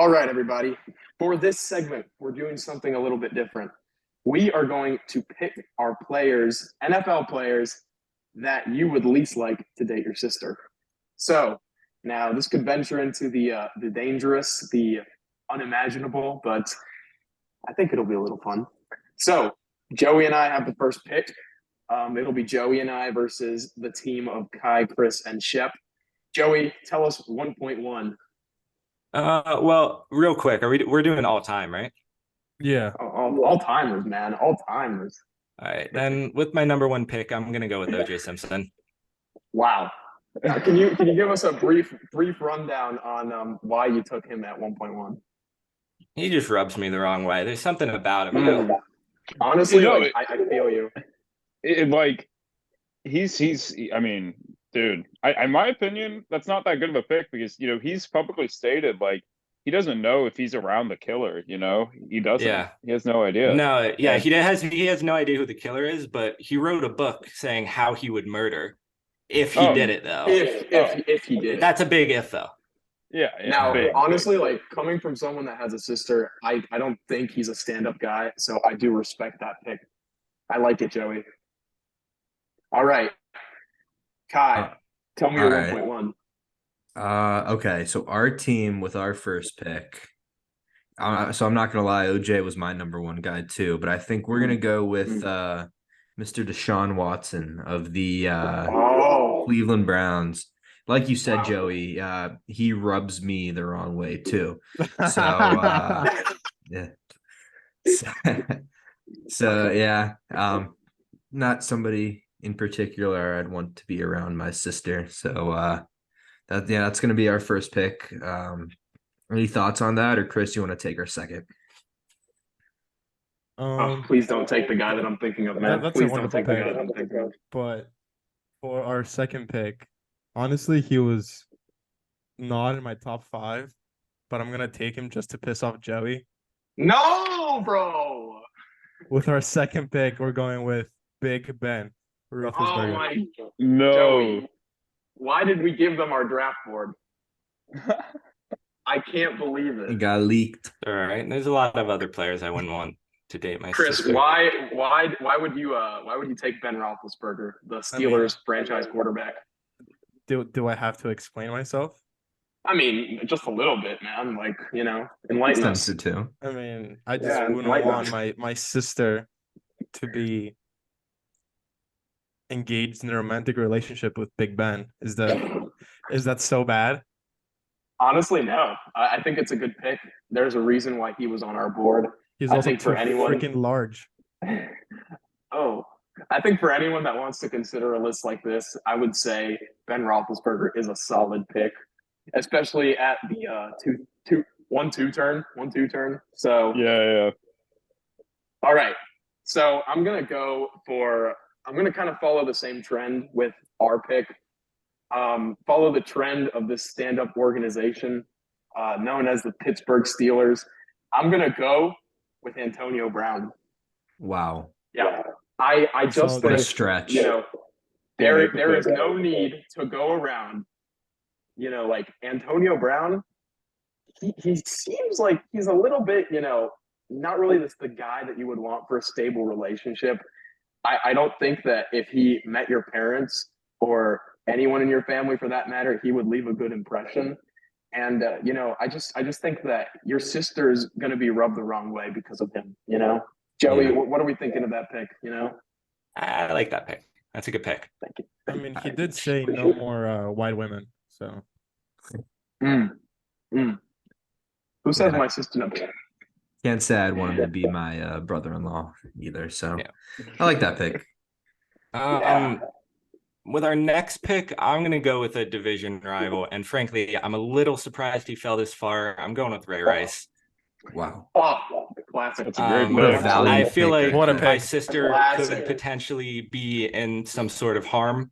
All right, everybody. For this segment, we're doing something a little bit different. We are going to pick our players, NFL players, that you would least like to date your sister. So now this could venture into the dangerous, the unimaginable, but I think it'll be a little fun. So Joey and I have the first pick. It'll be Joey and I versus the team of Kai, Chris, and Shep. Joey, tell us 1.1. Well, real quick, we're doing all time, right? Yeah. All timers, man. All timers. All right. Then with my number one pick, I'm gonna go with OJ Simpson. Wow. Can you give us a brief rundown on why you took him at 1.1? He just rubs me the wrong way. There's something about him. Honestly, I feel you. I mean, dude, in my opinion, that's not that good of a pick because, he's publicly stated, he doesn't know if he's around the killer, he doesn't. Yeah. He has no idea. No, yeah, he has no idea who the killer is, but he wrote a book saying how he would murder if he did it, though. If he did. That's a big if, though. Yeah. Now, honestly, coming from someone that has a sister, I don't think he's a stand-up guy, so I do respect that pick. I like it, Joey. All right. Kai, tell me your 1.1. Okay, so our team with our first pick. So I'm not gonna lie, OJ was my number one guy too, but I think we're gonna go with Mr. Deshaun Watson of the Cleveland Browns. Like you said, Joey, he rubs me the wrong way too. So yeah. So yeah, not somebody in particular I'd want to be around my sister. So that's gonna be our first pick. Any thoughts on that, or Chris, you want to take our second? Please don't take the guy that I'm thinking of, man. That's Please a wonderful don't take the pick. guy that I'm thinking of. But for our second pick, honestly, he was not in my top 5, but I'm gonna take him just to piss off Joey. No, bro. With our second pick, we're going with Big Ben Roethlisberger. Oh my No. Joey, why did we give them our draft board? I can't believe It it. got leaked. All right. There's a lot of other players I wouldn't want to date my Chris, sister. why would you take Ben Roethlisberger, the Steelers franchise quarterback? Do I have to explain myself? I mean, just a little bit, man. Enlighten us. Tempted to. I mean, I just Yeah, wouldn't like want that. my sister to be engaged in a romantic relationship with Big Ben. Is that so bad? Honestly, no. I think it's a good pick. There's a reason why he was on our board. He's I also think for too anyone- freaking large. Oh, I think for anyone that wants to consider a list like this, I would say Ben Roethlisberger is a solid pick, especially at the 1-2 turn. So Yeah. all right. So I'm gonna kind of follow the same trend with our pick. Follow the trend of this stand-up organization known as the Pittsburgh Steelers. I'm gonna go with Antonio Brown. Wow. Yeah, I just What a think stretch. there is no need to go around. Antonio Brown. He seems like he's a little bit, not really the guy that you would want for a stable relationship. I don't think that if he met your parents or anyone in your family for that matter, he would leave a good impression. And I just think that your sister's gonna be rubbed the wrong way because of him. Joey, Yeah. what are we thinking of that pick? I like that pick. That's a good pick. Thank you. I mean, he did say no more white women. So Who says Yeah. my sister? No. Can't say I'd want him to be my brother-in-law either. So Yeah. I like that pick. With our next pick, I'm going to go with a division rival. And frankly, I'm a little surprised he fell this far. I'm going with Ray Rice. Wow. Oh, classic. That's a great What a pick. valiant I feel pick like What a my pick. sister Classic. could potentially be in some sort of harm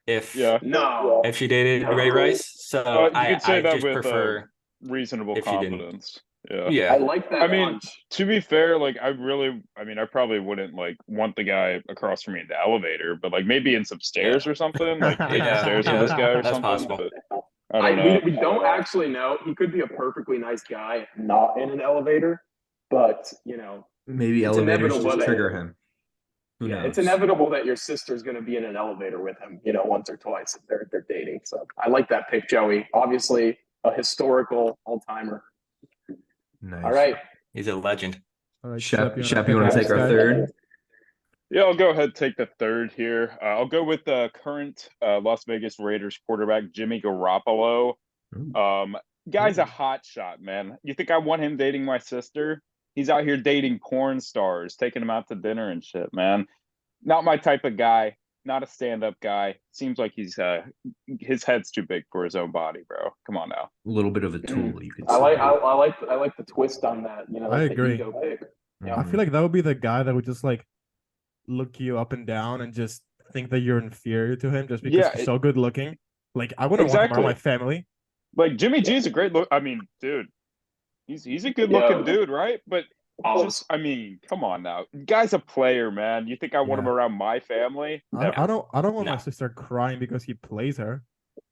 if No. if she dated Ray Rice. So You could say I that just with prefer reasonable if you didn't. confidence. Yeah. I yeah. like that. I mean, bunch. to be fair, I probably wouldn't want the guy across from me in the elevator, but maybe in some stairs or something, Yeah. taking stairs with this guy or That's something. possible. But I don't know. We don't actually know. He could be a perfectly nice guy, not in an elevator, but you know, Maybe It's elevators inevitable just that- trigger him. Who yeah, knows? it's inevitable that your sister's going to be in an elevator with him, you know, once or twice if they're dating. So I like that pick, Joey. Obviously, a historical all timer. Nice. All right, He's a legend. All right, Shep, you want to pick take our guy? third? Yeah, I'll go ahead and take the third here. I'll go with the current Las Vegas Raiders quarterback, Jimmy Garoppolo. Ooh. Guy's a hot shot, man. You think I want him dating my sister? He's out here dating porn stars, taking them out to dinner and shit, man. Not my type of guy. Not a stand-up guy. Seems like he's his head's too big for his own body, bro. Come on now. A little bit of a tool, you could I say. like the twist on that. You know, I like the agree. ego pick. Yeah. I feel like that would be the guy that would just like look you up and down and just think that you're inferior to him just because Yeah, he's so good looking. Like I wouldn't want him around my family. Like Jimmy G's a great look. I mean, dude, he's a good looking Yeah. dude, right? But just, I mean, come on now. Guy's a player, man. You think I want him Yeah. around my family? I Never. don't want No. my sister crying because he plays her.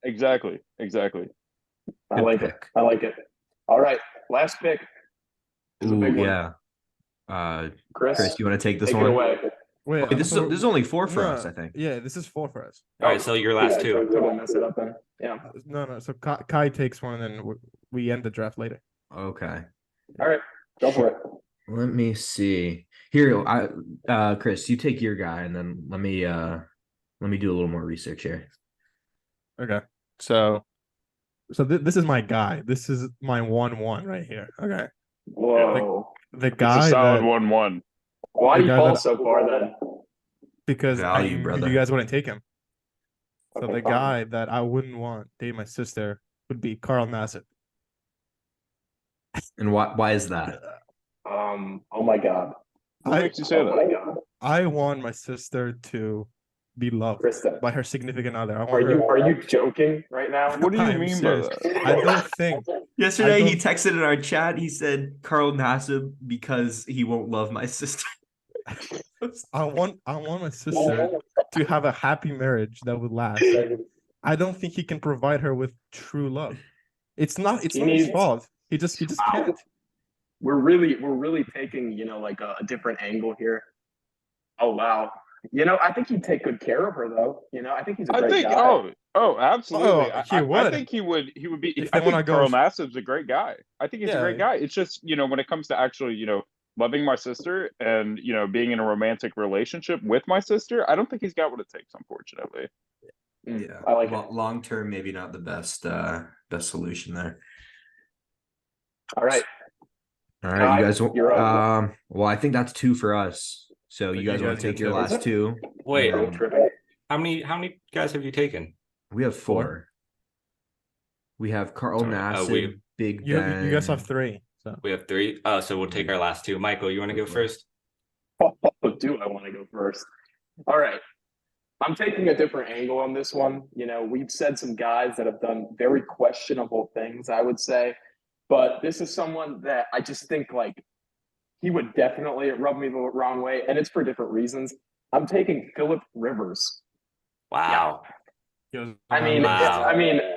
Exactly. I Good like it. pick. I like it. All right, last pick. This is a Ooh, big one. yeah. Chris, Chris, you want to take this take one? it away. Wait, Wait, this is only 4 for No, us, I think. Yeah, this is 4 for us. All right, so your last Yeah, two. totally mess it up then. Yeah. No. So Kai takes one, and then we end the draft later. Okay. All right, go for it. Let me see. Here, Chris, you take your guy, and then let me do a little more research here. Okay. So this is my guy. This is my 1-1 right here. Okay. Whoa. The It's a guy solid that 1-1. Why the do you guy fall that- so far then? because Value, you brother. guys wouldn't take him. So Okay, the fine. guy that I wouldn't want date my sister would be Carl Nassib. And why is that? Oh my God. What I makes you say Oh my that? God. I want my sister to be loved Kristen, by her significant other. I are want her. you joking right now? What do you I'm mean serious. by that? I don't think Yesterday, he don't- texted in our chat. He said Carl Nassib because he won't love my sister. I want my sister to have a happy marriage that would last. I don't think he can provide her with true love. It's not He his needs- fault. He just can't. We're really taking, you know, like a different angle here. Oh wow. You know, I think he'd take good care of her though. You know, I think he's a I great think guy. absolutely. Oh, I- he I would. think he would be. If I they wanna think go Carl f- Nassib's a great guy. I think he's a great Yeah. guy. It's just, you know, when it comes to actually, you know, loving my sister and, you know, being in a romantic relationship with my sister, I don't think he's got what it takes, unfortunately. I like it. Long term, maybe not the best solution there. All right. All right, Kai, you guys. you're up. Well, I think that's 2 for us. So you you guys want guys to take get your 2. last 2? Wait, Road tripping. how many guys have you taken? We have 4. We have Carl Sorry, Nassib, Big You Ben. you guys have 3. So We have 3. Oh, so we'll take our last 2. Michael, you want to go first? Oh, do I want to go first? All right. I'm taking a different angle on this one. You know, we've said some guys that have done very questionable things, I would say. But this is someone that I just think like he would definitely rub me the wrong way, and it's for different reasons. I'm taking Philip Rivers. Wow. I mean, Wow.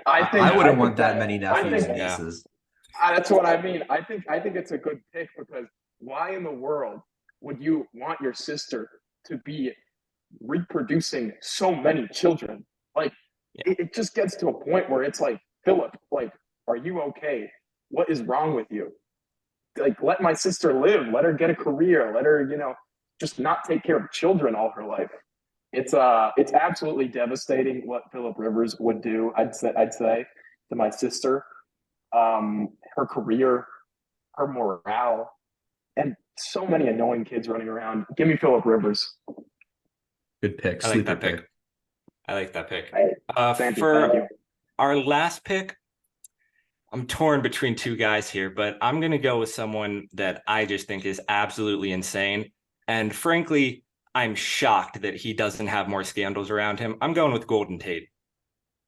I think I wouldn't think want that many nephews and yeah. nieces. That's what I mean. I think it's a good pick because why in the world would you want your sister to be reproducing so many children? Like, Yeah. it just gets to a point where it's like, Philip, like, are you okay? What is wrong with you? Like, let my sister live. Let her get a career. Let her, you know, just not take care of children all her life. It's absolutely devastating what Philip Rivers would do. I'd say to my sister, her career, her morale, and so many annoying kids running around. Give me Philip Rivers. Good pick. I like Sleeper that pick. I like that pick. Hey, thank you. For Thank you. our last pick, I'm torn between 2 guys here, but I'm going to go with someone that I just think is absolutely insane. And frankly, I'm shocked that he doesn't have more scandals around him. I'm going with Golden Tate.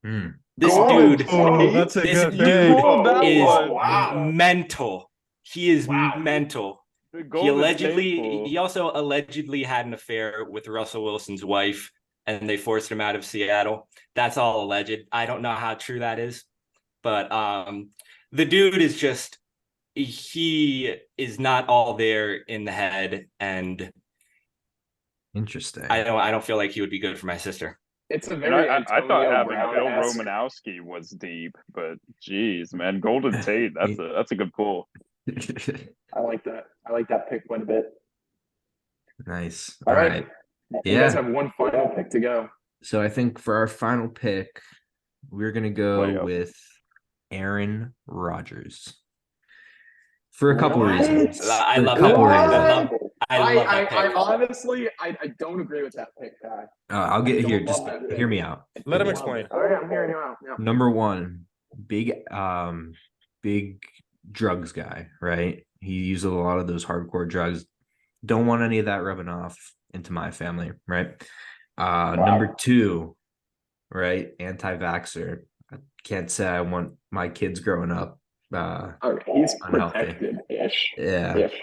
Hmm. This Golden dude Oh, that's a This good dude pick. pulled that is one. Wow. mental. He is Wow. mental. The He Golden allegedly, State Pool. he also allegedly had an affair with Russell Wilson's wife, and they forced him out of Seattle. That's all alleged. I don't know how true that is, but the dude is just he is not all there in the head, and Interesting. I don't feel like he would be good for my sister. It's a And very I thought Antonio having Bill Brown-esque. Romanowski was deep, but geez, man, Golden Tate, that's a good pull. I like that. I like that pick quite a bit. Nice. All All right. right. You guys Yeah. have one final pick to go. So I think for our final pick, we're gonna go Play up. with Aaron Rodgers for a couple What? reasons. I For a love couple that. reasons. I love that I pick. honestly, I don't agree with that pick, guy. I'll get I here. don't Just love that hear me pick. out. Let him Hear me out. explain. All right, I'm hearing you out. Yeah. Number one, big drugs guy, right? He uses a lot of those hardcore drugs. Don't want any of that rubbing off into my family, right? Number two, right? Anti-vaxxer. I can't say I want my kids growing up. All right, he's Unhealthy. protected-ish. Yeah. Ish.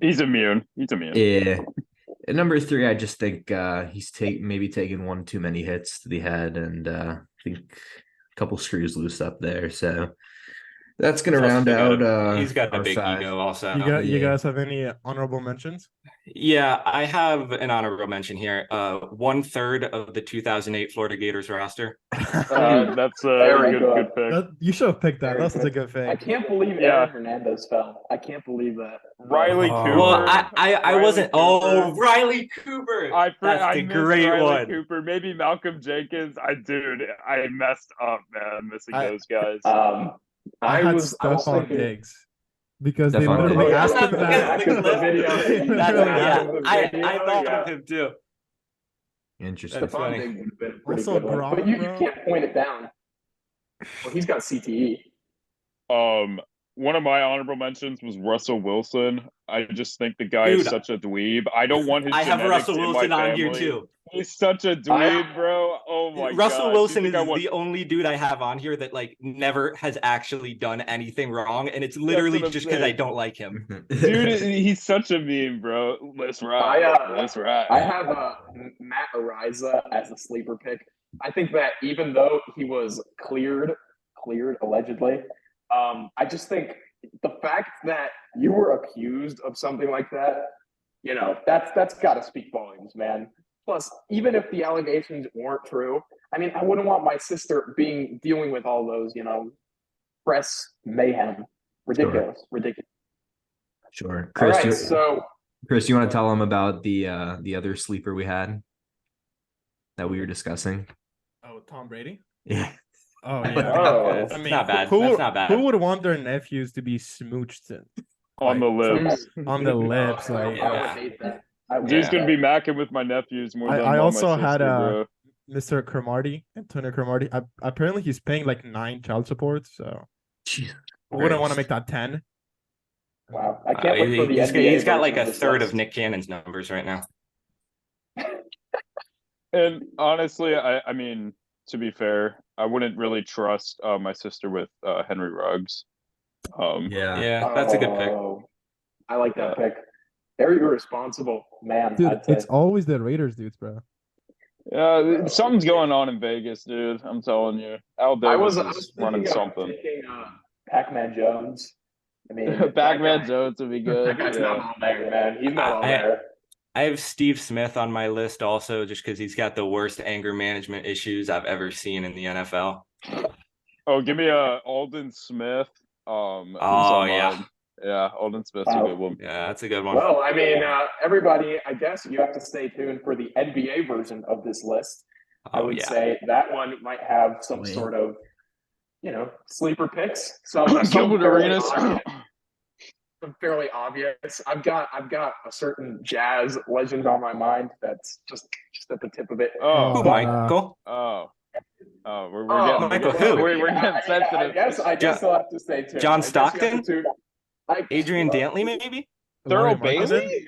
He's immune. He's immune. Yeah. And number three, I just think he's maybe taken one too many hits to the head, and I think a couple screws loose up there. So that's gonna round out. He's got a our big five. ego also. You Yeah. guys have any honorable mentions? Yeah, I have an honorable mention here. 1/3 of the 2008 Florida Gators roster. That's a Very good good. pick. You should have picked that. Very That's such a good. good I pick. can't believe Yeah. Aaron Hernandez fell. I can't believe that. Riley Oh. Cooper. Well, I Riley wasn't. Cooper. Oh, Riley Cooper. That's I the missed great Riley one. Cooper, maybe Malcolm Jenkins. I messed up, man, missing those guys. I had was Stephon thinking- Diggs because they Stephon literally Diggs. asked him Because that. the clip- They That's- literally yeah, asked him. I thought of him too. Interesting. That's Stephon funny. Diggs would have been a pretty Also, good one. Gronk, But you bro. can't point it down. Well, he's got CTE. One of my honorable mentions was Russell Wilson. I just think the guy Dude, is such a dweeb. I don't want his I have genetics Russell in my Wilson on here family. too. He's such a dweeb, bro. Oh my god. Russell Do you Wilson think is I want- the only dude I have on here that like never has actually done anything wrong, and it's literally what I'm just because I saying. don't like him. Dude, he's such a meme, bro. Let's ride. Let's ride. I have Matt Ariza as a sleeper pick. I think that even though he was cleared allegedly, I just think the fact that you were accused of something like that, you know, that's got to speak volumes, man. Plus, even if the allegations weren't true, I mean, I wouldn't want my sister dealing with all those, you know, press mayhem. Ridiculous. Sure. All Chris, right, so Chris, you want to tell them about the other sleeper we had that we were discussing? Oh, Tom Brady? Yeah. Oh It's yeah. not- it's not bad. That's not bad. Who would want their nephews to be smooched On the lips. on the lips? I Like would Yeah. hate that. I would Dude's hate gonna that. be macking with my nephews more than I my also sister, had bro. Mr. Cromartie, Antonio Cromartie. Apparently he's paying like 9 child support, so Jesus I wouldn't want to Christ. make that 10. Wow, I can't wait for the he's NBA got like version a this third list. of Nick Cannon's numbers right now. And honestly, I mean, to be fair, I wouldn't really trust my sister with Henry Ruggs. Yeah. Yeah, that's a good pick. Oh, I like that pick. Very irresponsible, man. Dude, I'd say. it's always the Raiders dudes, bro. Something's going on in Vegas, dude. I'm telling you, Al I Davis was is running thinking of something. picking Pac-Man Jones. I mean, Pac-Man that Jones would be guy- good. That guy's not Yeah. on there, man. He's not on I- there. I have Steve Smith on my list also, just because he's got the worst anger management issues I've ever seen in the NFL. Oh, give me Alden Smith. Who's Oh, on yeah. mine. Yeah, Alden Smith's a good one. Yeah, that's a good one. Well, I mean, everybody, I guess you have to stay tuned for the NBA version of this list. I Oh, would yeah. say that one might have some Wait. sort of, you know, sleeper picks. Some Gilbert fairly Arenas. obvious- some fairly obvious. I've got a certain jazz legend on my mind that's just at the tip of it. Oh, Who, but, Michael? we're Oh, getting Michael who? We're getting sensitive. I guess I'll have to stay tuned. John I guess you have to Stockton? tune- Adrian Dantley, maybe? Thurl Larry Marketing? Bailey?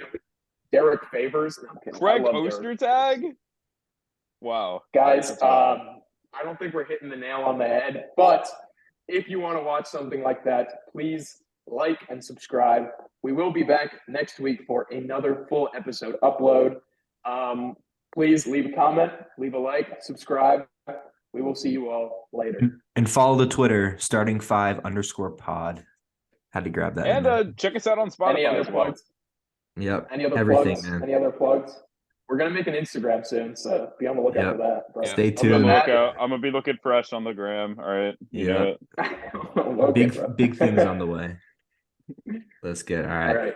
Derek Favors. No, I'm kidding. I Craig love Derek. Ostertag? Wow. Guys, That's awesome. I don't think we're hitting the nail on the head, but if you want to watch something like that, please like and subscribe. We will be back next week for another full episode upload. Please leave a comment, leave a like, subscribe. We will see you all later. And follow the Twitter, starting5_pod. Had to grab that. in And there. check us out on Any Spotify other as well. plugs? Yep. Any other Everything, plugs? man. Any other plugs? We're gonna make an Instagram soon, so be on the lookout Yep. for that. But Stay I'm gonna tuned. look out. I'm gonna be looking fresh on the gram. All right. You know Yeah. it. Okay, bro. Big things on the way. Let's get all right. All right.